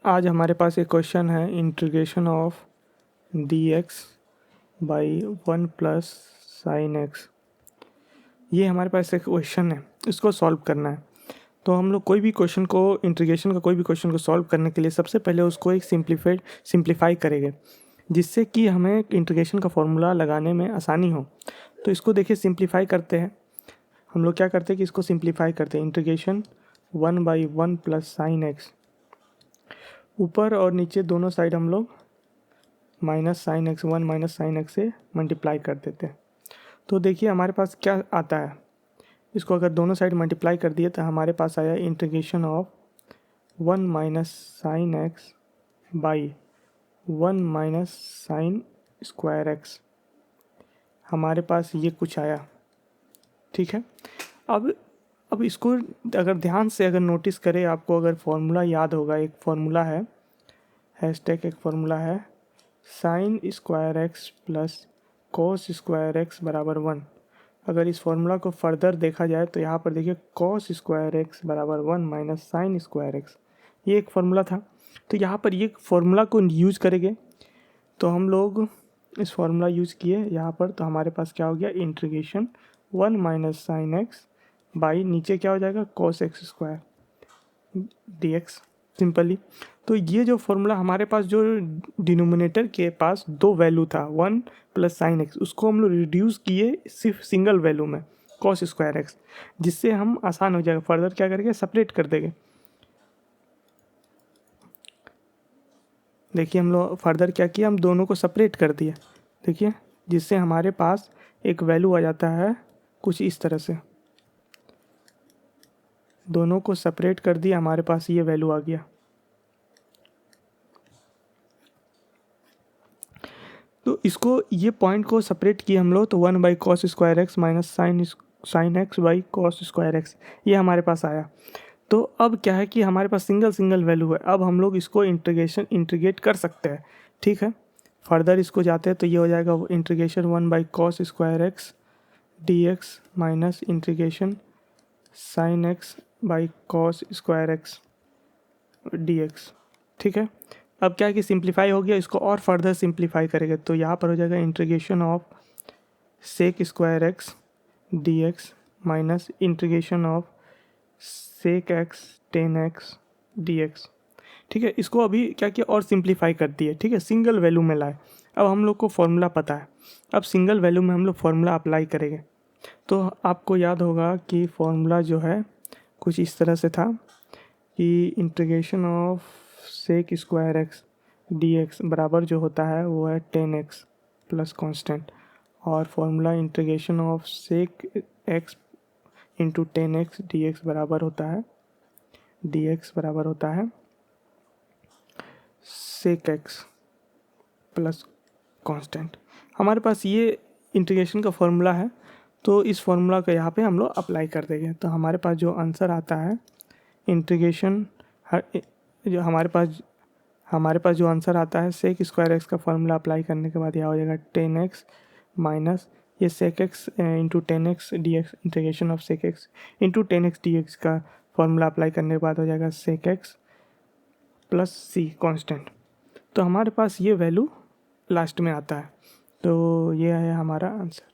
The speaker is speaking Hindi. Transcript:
आज हमारे पास एक क्वेश्चन है integration of D x by 1 plus sine x. ये हमारे पास एक क्वेश्चन है, इसको सॉल्व करना है। तो हम लोग कोई भी क्वेश्चन को इंटीग्रेशन का कोई भी क्वेश्चन को सॉल्व करने के लिए सबसे पहले उसको एक सिंप्लीफाई करेंगे, जिससे कि हमें इंटीग्रेशन का फॉर्मूला लगाने में आसानी हो। तो इसको देखिए सिंप्लीफाई करते हैं। हम लोग क्या करते हैं कि इसको सिंप्लीफाई करते हैं। इंटीग्रेशन 1/1 प्लस साइन एक्स, ऊपर और नीचे दोनों साइड हम लोग minus sine x 1 minus sine x से मल्टीप्लाई कर देते हैं। तो देखिए हमारे पास क्या आता है। इसको अगर दोनों साइड मल्टीप्लाई कर दिए तो हमारे पास आया integration of 1 minus sine x by 1 minus sine square x. हमारे पास ये कुछ आया, ठीक है। अब इसको अगर ध्यान से अगर नोटिस करें, आपको अगर फॉर्मूला याद होगा, एक फॉर्मूला है, हैशटैग एक फॉर्मूला है sine square x plus cos square x बराबर 1। अगर इस फॉर्मूला को फर्दर देखा जाए तो यहाँ पर देखिए कॉस स्क्वायर एक्स बराबर 1 माइनस साइन स्क्वायर एक्स, ये एक फॉर्मूला था। तो यहाँ पर ये फॉर्मूला को यूज़ करेंगे, तो हम लोग इस फॉर्मूला यूज़ किए यहाँ पर, तो हमारे पास क्या हो गया integration 1 minus sine x by नीचे क्या हो जाएगा cos x square D x simply. तो ये जो फॉर्मूला हमारे पास जो डिनोमिनेटर के पास दो वैल्यू था 1 प्लस साइन एक्स, उसको हम लोग रिड्यूस किए सिर्फ सिंगल वैल्यू में कॉस स्क्वायर एक्स, जिससे हम आसान हो जाएगा। फर्दर क्या करेंगे, सेपरेट कर देंगे। देखिए हम लोग फर्दर क्या किया, हम दोनों को सेपरेट कर दिया। देखिए जिससे हमारे पास एक वैल्यू आ जाता है कुछ इस तरह से। दोनों को सेपरेट कर दिया, हमारे पास ये वैल्यू आ गया। तो इसको ये पॉइंट को सेपरेट किया हम लोग, तो 1 by cos square x minus sine x by cos square x, ये हमारे पास आया। तो अब क्या है कि हमारे पास सिंगल वैल्यू है। अब हम लोग इसको इंटीग्रेट कर सकते हैं, ठीक है। फर्दर इसको जाते हैं तो ये हो जाएगा integration 1 by cos square x d x minus integration sine x by cos square x d x, ठीक है। अब क्या है कि सिंप्लीफाई हो गया, इसको और फर्दर सिंप्लीफाई करेंगे तो यहाँ पर हो जाएगा integration of sec square x d x minus integration of sec x tan x d x, ठीक है। इसको अभी क्या किया और सिंप्लीफाई कर दिए, ठीक है, सिंगल वैल्यू में लाए। अब हम लोग को फॉर्मूला पता है, अब सिंगल वैल्यू में हम लोग फॉर्मूला अप्लाई करेंगे। तो आपको याद होगा कि फॉर्मूला जो है कुछ इस तरह से था कि integration of sec square x d x बराबर जो होता है वो है 10x प्लस कॉन्स्टेंट, और formula integration of sec x into 10x d x बराबर होता है सेक एक्स प्लस कॉन्स्टेंट। हमारे पास ये इंटीग्रेशन का फॉर्मूला है, तो इस फॉर्मूला को यहाँ पे हम लोग अप्लाई कर देंगे। तो हमारे पास जो आंसर आता है इंटीग्रेशन जो हमारे पास जो आंसर आता है सेक स्क्वायर एक्स का फॉर्मूला अप्लाई करने के बाद यह हो जाएगा 10x माइनस ये sec x into 10x d x, integration of sec x into 10x d x का फॉर्मूला अप्लाई करने के बाद हो जाएगा sec x plus c constant. तो हमारे पास ये वैल्यू लास्ट में आता है। तो ये है हमारा आंसर।